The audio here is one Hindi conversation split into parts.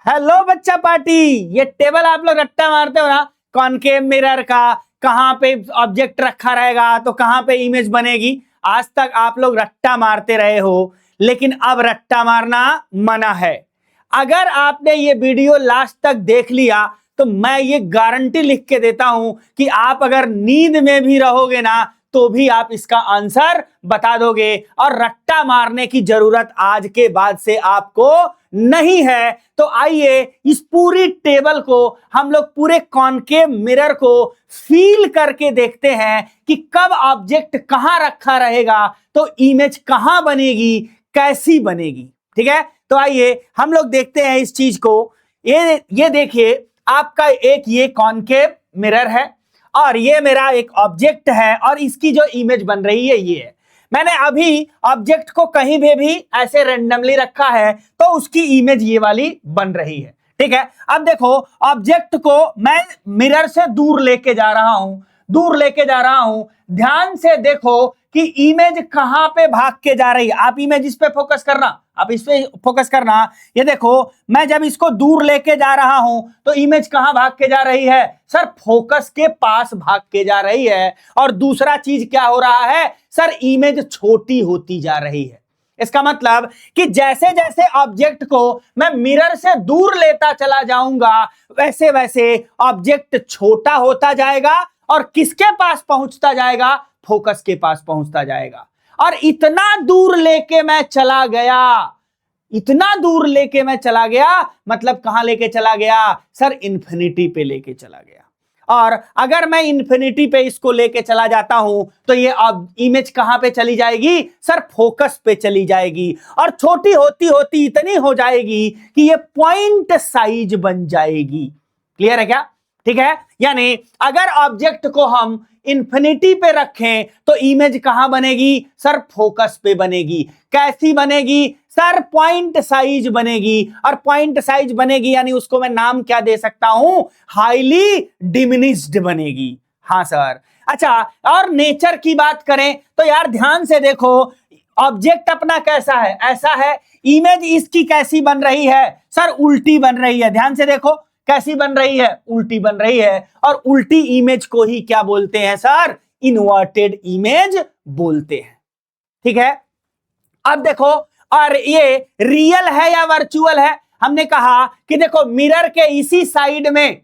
हेलो बच्चा पार्टी। ये टेबल आप लोग रट्टा मारते हो ना, कॉनकेव मिरर का कहां पे ऑब्जेक्ट रखा रहेगा तो कहां पे इमेज बनेगी। आज तक आप लोग रट्टा मारते रहे हो, लेकिन अब रट्टा मारना मना है। अगर आपने ये वीडियो लास्ट तक देख लिया तो मैं ये गारंटी लिख के देता हूं कि आप अगर नींद में भी रहोगे ना तो भी आप इसका आंसर बता दोगे, और रट्टा मारने की जरूरत आज के बाद से आपको नहीं है। तो आइए इस पूरी टेबल को हम लोग पूरे कॉनकेव मिरर को फील करके देखते हैं कि कब ऑब्जेक्ट कहां रखा रहेगा तो इमेज कहां बनेगी, कैसी बनेगी। ठीक है, तो आइए हम लोग देखते हैं इस चीज को। ये देखिए, आपका एक ये कॉनकेव मिरर है और ये मेरा एक ऑब्जेक्ट है, और इसकी जो इमेज बन रही है ये है। मैंने अभी ऑब्जेक्ट को कहीं भी ऐसे रैंडमली रखा है तो उसकी इमेज ये वाली बन रही है। ठीक है, अब देखो ऑब्जेक्ट को मैं मिरर से दूर लेके जा रहा हूं, ध्यान से देखो कि इमेज कहां पे भाग के जा रही है। आप इमेज इस पे फोकस करना, आप इस पे फोकस करना। ये देखो, मैं जब इसको दूर लेके जा रहा हूं तो इमेज कहां भाग के जा रही है सर? फोकस के पास भाग के जा रही है। और दूसरा चीज क्या हो रहा है सर? इमेज छोटी होती जा रही है। इसका मतलब कि जैसे जैसे ऑब्जेक्ट को मैं मिरर से दूर लेता चला जाऊंगा वैसे वैसे ऑब्जेक्ट छोटा होता जाएगा और किसके पास पहुंचता जाएगा? फोकस के पास पहुंचता जाएगा। और इतना दूर लेके मैं चला गया, मतलब कहां लेके चला गया सर? इन्फिनिटी पे लेके चला गया। और अगर मैं इन्फिनिटी पे इसको लेके चला जाता हूं तो ये अब इमेज कहां पे चली जाएगी सर? फोकस पे चली जाएगी, और छोटी होती होती इतनी हो जाएगी कि ये पॉइंट साइज बन जाएगी। क्लियर है क्या? ठीक है, यानी अगर ऑब्जेक्ट को हम इन्फिनिटी पे रखें तो इमेज कहां बनेगी सर? फोकस पे बनेगी। कैसी बनेगी सर? पॉइंट साइज बनेगी। और पॉइंट साइज बनेगी यानी उसको मैं नाम क्या दे सकता हूं? हाईली डिमिनिश्ड बनेगी। हाँ सर। अच्छा, और नेचर की बात करें तो यार ध्यान से देखो, ऑब्जेक्ट अपना कैसा है? ऐसा है। इमेज इसकी कैसी बन रही है सर? उल्टी बन रही है। ध्यान से देखो, कैसी बन रही है? उल्टी बन रही है। और उल्टी इमेज को ही क्या बोलते हैं सर? इन्वर्टेड इमेज बोलते हैं। ठीक है, अब देखो, और ये रियल है या वर्चुअल है? हमने कहा कि देखो मिरर के इसी साइड में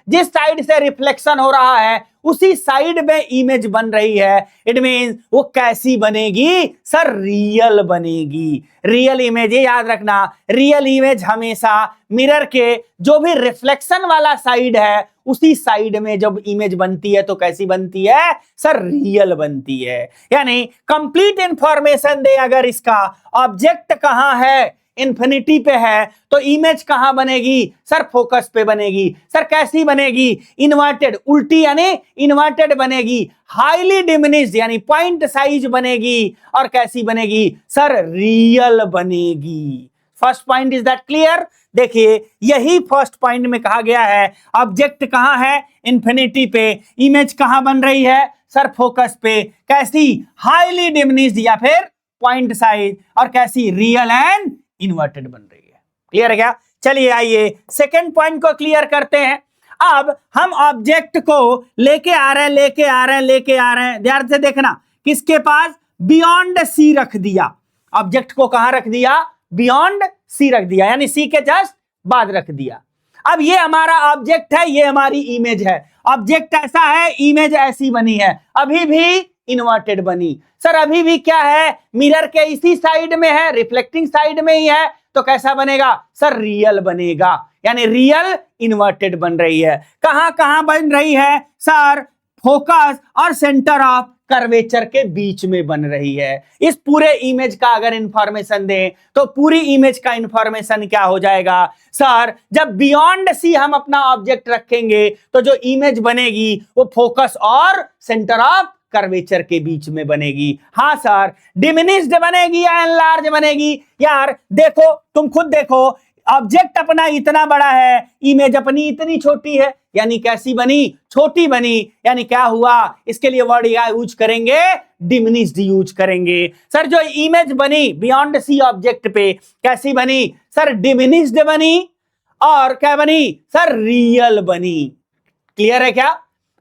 जिस साइड से रिफ्लेक्शन हो रहा है उसी साइड में इमेज बन रही है। इट मींस वो कैसी बनेगी सर? रियल बनेगी। रियल इमेज, ये याद रखना, रियल इमेज हमेशा मिरर के जो भी रिफ्लेक्शन वाला साइड है उसी साइड में जब इमेज बनती है तो कैसी बनती है सर? रियल बनती है। यानी कंप्लीट इंफॉर्मेशन दे अगर इसका ऑब्जेक्ट कहां है? इन्फिनिटी पे है तो इमेज कहां बनेगी सर? फोकस पे बनेगी। सर कैसी बनेगी? इन्वर्टेड, उल्टी यानी इन्वर्टेड बनेगी। हाईली डिमिनिश्ड यानी पॉइंट साइज बनेगी। और कैसी बनेगी सर? रियल बनेगी। First point, is that clear? देखिए, यही फर्स्ट पॉइंट में कहा गया है ऑब्जेक्ट कहां है? इन्फिनिटी पे। इमेज कहां बन रही है सर? फोकस पे। कैसी? हाईली डिमिनिश्ड या फिर पॉइंट साइज। और कैसी? रियल एंड इन्वर्टेड बन रही है। क्लियर है क्या? चलिए आइए सेकंड पॉइंट को क्लियर करते हैं। अब हम ऑब्जेक्ट को लेके आ रहे हैं। ध्यान से देखना, किसके पास? बियॉन्ड सी रख दिया। ऑब्जेक्ट को कहां रख दिया? बियॉन्ड सी रख दिया, यानी सी के जस्ट बाद रख दिया। अब ये हमारा ऑब्जेक्ट है, ये हमारी इमेज है। ऑब्जेक्ट ऐसा है, इमेज ऐसी बनी है, अभी भी इन्वर्टेड बनी। सर अभी भी क्या है? मिरर के इसी साइड में है, रिफ्लेक्टिंग साइड में ही है, तो कैसा बनेगा सर? रियल बनेगा। यानी रियल इन्वर्टेड बन रही है। कहां कहां बन रही है सर? फोकस और सेंटर ऑफ कर्वेचर के बीच में बन रही है। इस पूरे इमेज का अगर इंफॉर्मेशन दें तो पूरी इमेज का इंफॉर्मेशन क्या हो जाएगा सर? जब बियॉन्ड सी हम अपना ऑब्जेक्ट रखेंगे तो जो इमेज बनेगी वो फोकस और सेंटर ऑफ कर्वेचर के बीच में बनेगी। हाँ सर, डिमिनिश्ड बनेगी या एनलार्ज बनेगी? यार देखो, तुम खुद देखो, ऑब्जेक्ट अपना इतना बड़ा है, इमेज अपनी इतनी छोटी है, यानी कैसी बनी, छोटी बनी। यानी क्या हुआ, इसके लिए वर्ड या यूज करेंगे, डिमिनिश्ड यूज करेंगे। सर जो इमेज बनी बियॉन्ड सी ऑब्जेक्ट पे कैसी बनी, सर डिमिनिश्ड बनी, और क्या बनी सर, रियल बनी। क्लियर है क्या,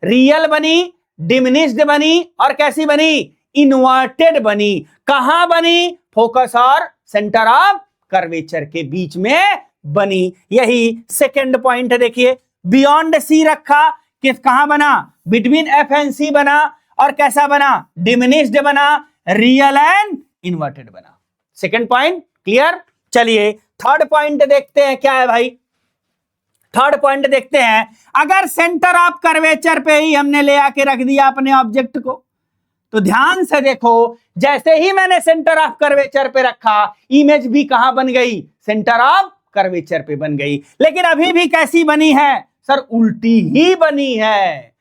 रियल बनी, डिमिनिश्ड बनी, और कैसी बनी, इन्वर्टेड बनी। कहां बनी, फोकस और सेंटर ऑफ कर्वेचर के बीच में बनी। यही सेकंड पॉइंट है। देखिए बियॉन्ड सी रखा, किस कहां बना, बिटवीन एफ एंड सी बना, और कैसा बना, डिमिनिश्ड बना, रियल एंड इन्वर्टेड बना। Second point clear. चलिए थर्ड पॉइंट देखते हैं, क्या है भाई, थर्ड पॉइंट देखते हैं। अगर सेंटर ऑफ कर्वेचर पे ही हमने ले आके रख दिया अपने ऑब्जेक्ट को, तो ध्यान से देखो, जैसे ही मैंने सेंटर ऑफ कर्वेचर पे रखा, इमेज भी कहां बन गई, सेंटर ऑफ कर्वेचर पे बन गई। लेकिन अभी भी कैसी बनी है सर, उल्टी ही बनी है।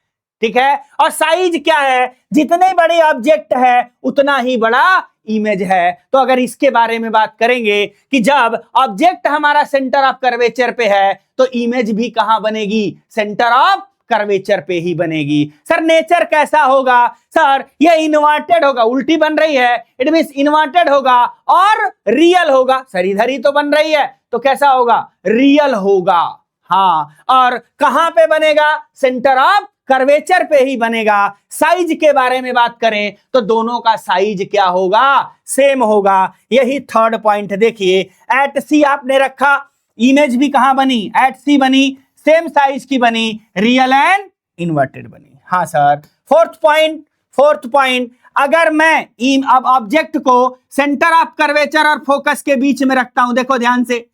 ठीक है, और साइज क्या है, जितने बड़े ऑब्जेक्ट है उतना ही बड़ा इमेज है। तो अगर इसके बारे में बात करेंगे कि जब ऑब्जेक्ट हमारा सेंटर ऑफ कर्वेचर पे है, तो इमेज भी कहां बनेगी, सेंटर ऑफ कर्वेचर पे ही बनेगी। सर नेचर कैसा होगा, सर ये इन्वर्टेड होगा, उल्टी बन रही है, इट मींस इन्वर्टेड होगा, और रियल होगा। सर इधर ही तो बन रही है, तो कैसा होगा, रियल होगा। हाँ, और कहां पे बनेगा, सेंटर ऑफ कर्वेचर पे ही बनेगा। साइज के बारे में बात करें तो दोनों का साइज क्या होगा, सेम होगा। यही थर्ड पॉइंट। देखिए एट सी आपने रखा, इमेज भी कहां बनी, एट सी बनी, सेम साइज की बनी, रियल एंड इन्वर्टेड बनी। हाँ सर। फोर्थ पॉइंट, अगर मैं अब ऑब्जेक्ट को सेंटर ऑफ कर्वेचर और फोकस के बीच में रखता हूं, देखो ध्यान से,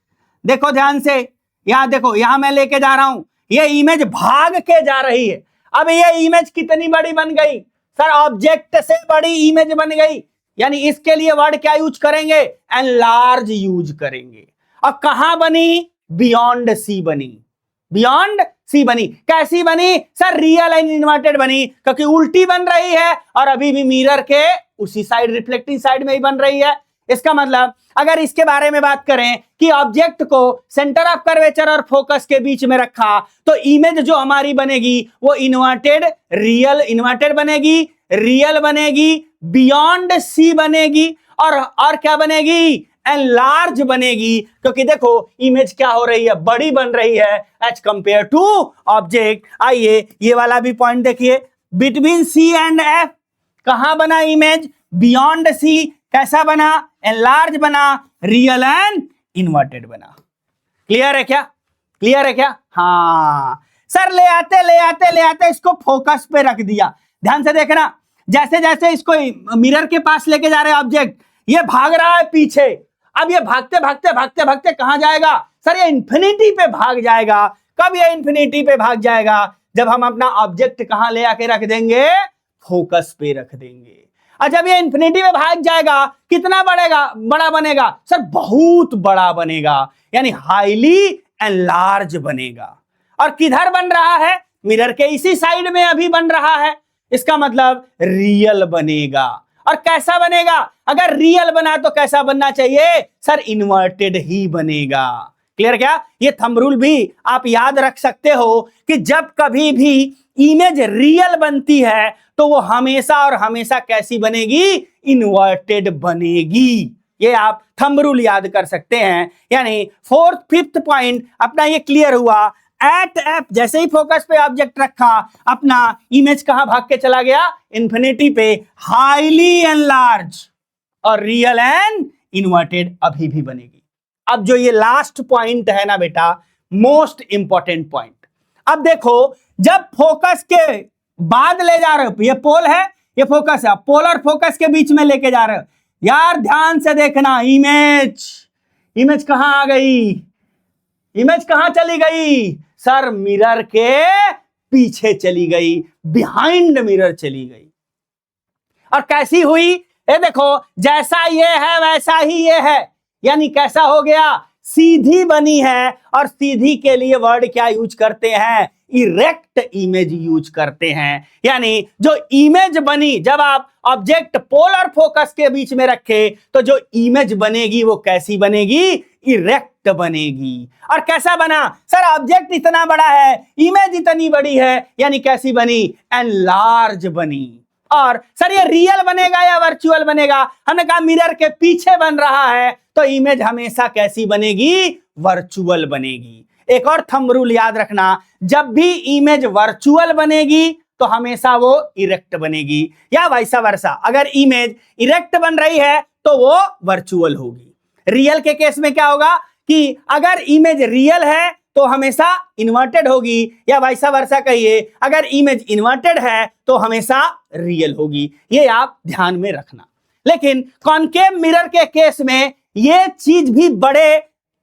देखो ध्यान से, यहां देखो, यहां मैं लेके जा रहा हूं, ये इमेज भाग के जा रही है। अब ये इमेज कितनी बड़ी बन गई सर, ऑब्जेक्ट से बड़ी इमेज बन गई। यानी इसके लिए वर्ड क्या यूज करेंगे, एनलार्ज यूज करेंगे। और कहां बनी, बियॉन्ड सी बनी, बियॉन्ड सी बनी। कैसी बनी सर, रियल एंड इन्वर्टेड बनी, क्योंकि उल्टी बन रही है और अभी भी मिरर के उसी साइड, रिफ्लेक्टिंग साइड में ही बन रही है। इसका मतलब अगर इसके बारे में बात करें कि ऑब्जेक्ट को सेंटर ऑफ कर्वेचर और फोकस के बीच में रखा, तो इमेज जो हमारी बनेगी वो इन्वर्टेड, रियल, इन्वर्टेड बनेगी, रियल बनेगी, बियॉन्ड सी बनेगी, और क्या बनेगी, एनलार्ज बनेगी। क्योंकि देखो इमेज क्या हो रही है, बड़ी बन रही है एज कंपेयर टू ऑब्जेक्ट। आइए ये वाला भी पॉइंट देखिए, बिटवीन सी एंड एफ कहां बना इमेज, बियॉन्ड सी, कैसा बना, एनलार्ज बना, रियल एंड इन्वर्टेड बना। क्लियर है क्या, क्लियर है क्या। हाँ सर, ले आते इसको फोकस पे रख दिया। ध्यान से देखना, जैसे जैसे इसको मिरर के पास लेके जा रहे हैं ऑब्जेक्ट, ये भाग रहा है पीछे। अब ये भागते भागते भागते भागते कहां जाएगा सर, ये इंफिनिटी पे भाग जाएगा। कब ये इंफिनिटी पे भाग जाएगा, जब हम अपना ऑब्जेक्ट कहां ले आके रख देंगे, फोकस पे रख देंगे। और जब ये इंफिनिटी में भाग जाएगा, कितना बड़ा बनेगा सर, बहुत बड़ा बनेगा, यानी हाईली एनलार्ज बनेगा। और किधर बन रहा है, मिरर के इसी साइड में अभी बन रहा है। इसका मतलब रियल बनेगा। और कैसा बनेगा, अगर रियल बना तो कैसा बनना चाहिए सर, इन्वर्टेड ही बनेगा। क्लियर क्या, ये थंब रूल भी आप याद रख सकते हो कि जब कभी भी इमेज रियल बनती है तो वो हमेशा और हमेशा कैसी बनेगी, इन्वर्टेड बनेगी। ये आप थंब रूल याद कर सकते हैं। यानी फोर्थ फिफ्थ पॉइंट अपना ये क्लियर हुआ। एट एफ जैसे ही फोकस पे ऑब्जेक्ट रखा, अपना इमेज कहां भाग के चला गया, इंफिनिटी पे, हाईली एनलार्ज, और रियल एंड इन्वर्टेड अभी भी बनेगी। अब जो ये लास्ट पॉइंट है ना बेटा, मोस्ट इंपॉर्टेंट पॉइंट। अब देखो, जब फोकस के बाद ले जा रहे हो, ये पोल है, ये फोकस है, पोल और फोकस के बीच में लेके जा रहे हो, यार ध्यान से देखना, इमेज कहां आ गई, इमेज कहां चली गई सर, मिरर के पीछे चली गई, बिहाइंड मिरर चली गई। और कैसी हुई, ये देखो, जैसा ये है वैसा ही ये है। यानी कैसा हो गया सीधी बनी है, और सीधी के लिए वर्ड क्या यूज करते हैं? इरेक्ट इमेज यूज करते हैं। यानी जो इमेज बनी, जब आप ऑब्जेक्ट पोलर फोकस के बीच में रखे तो जो इमेज बनेगी वो कैसी बनेगी? इरेक्ट बनेगी। और कैसा बना? सर ऑब्जेक्ट इतना बड़ा है, इमेज इतनी बड़ी है, यानी कैसी बनी? एनलार्ज बनी। और सर ये रियल बनेगा या वर्चुअल बनेगा? हमने कहा मिरर के पीछे बन रहा है तो इमेज हमेशा कैसी बनेगी? वर्चुअल बनेगी। एक और थंब रूल याद रखना, जब भी इमेज वर्चुअल बनेगी तो हमेशा वो इरेक्ट बनेगी, या वाइसा वर्सा। अगर इमेज इरेक्ट बन रही है तो वो वर्चुअल होगी। रियल के केस में क्या होगा कि अगर इमेज रियल है तो हमेशा इन्वर्टेड होगी, या वाइसा वर्सा कहिए, अगर इमेज इन्वर्टेड है तो हमेशा रियल होगी। ये आप ध्यान में रखना। लेकिन कॉनकेव मिरर के केस में ये चीज भी बड़े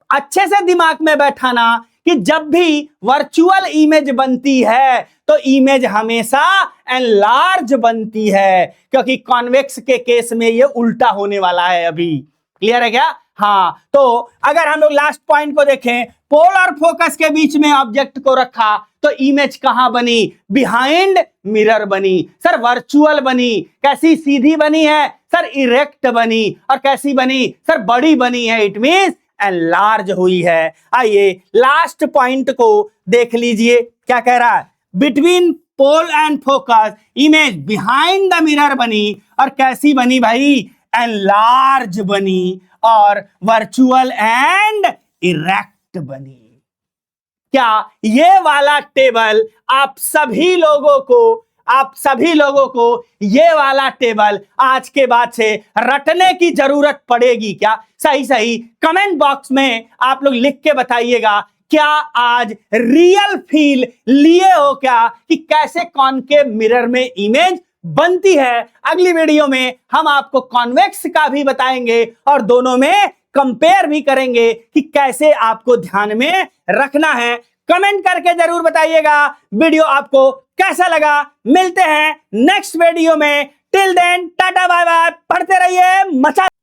अच्छे से दिमाग में बैठाना कि जब भी वर्चुअल इमेज बनती है तो इमेज हमेशा एनलार्ज बनती है, क्योंकि कॉन्वेक्स के केस में ये उल्टा होने वाला है। अभी क्लियर है क्या? हाँ, तो अगर हम लोग लास्ट पॉइंट को देखें, पोलर फोकस के बीच में ऑब्जेक्ट को रखा तो इमेज कहां बनी? बिहाइंड मिरर बनी। सर वर्चुअल बनी, कैसी? सीधी बनी है। सर इरेक्ट बनी। और कैसी बनी? सर बड़ी बनी है, इट मींस एनलार्ज हुई है। आइए लास्ट पॉइंट को देख लीजिए, क्या कह रहा है? Between pole and focus image behind the mirror बनी। और कैसी बनी भाई? एनलार्ज बनी। और वर्चुअल एंड इरेक्ट बनी। क्या ये वाला टेबल आप सभी लोगों को ये वाला टेबल आज के बाद से रटने की जरूरत पड़ेगी क्या? सही कमेंट बॉक्स में आप लोग लिख के बताइएगा, क्या आज रियल फील लिए हो क्या कि कैसे कॉनकेव मिरर में इमेज बनती है? अगली वीडियो में हम आपको कॉन्वेक्स का भी बताएंगे और दोनों में कंपेयर भी करेंगे कि कैसे आपको ध्यान में रखना है। कमेंट करके जरूर बताइएगा वीडियो आपको कैसा लगा। मिलते हैं नेक्स्ट वीडियो में। Till then tata bye bye. पढ़ते रहिए, मचा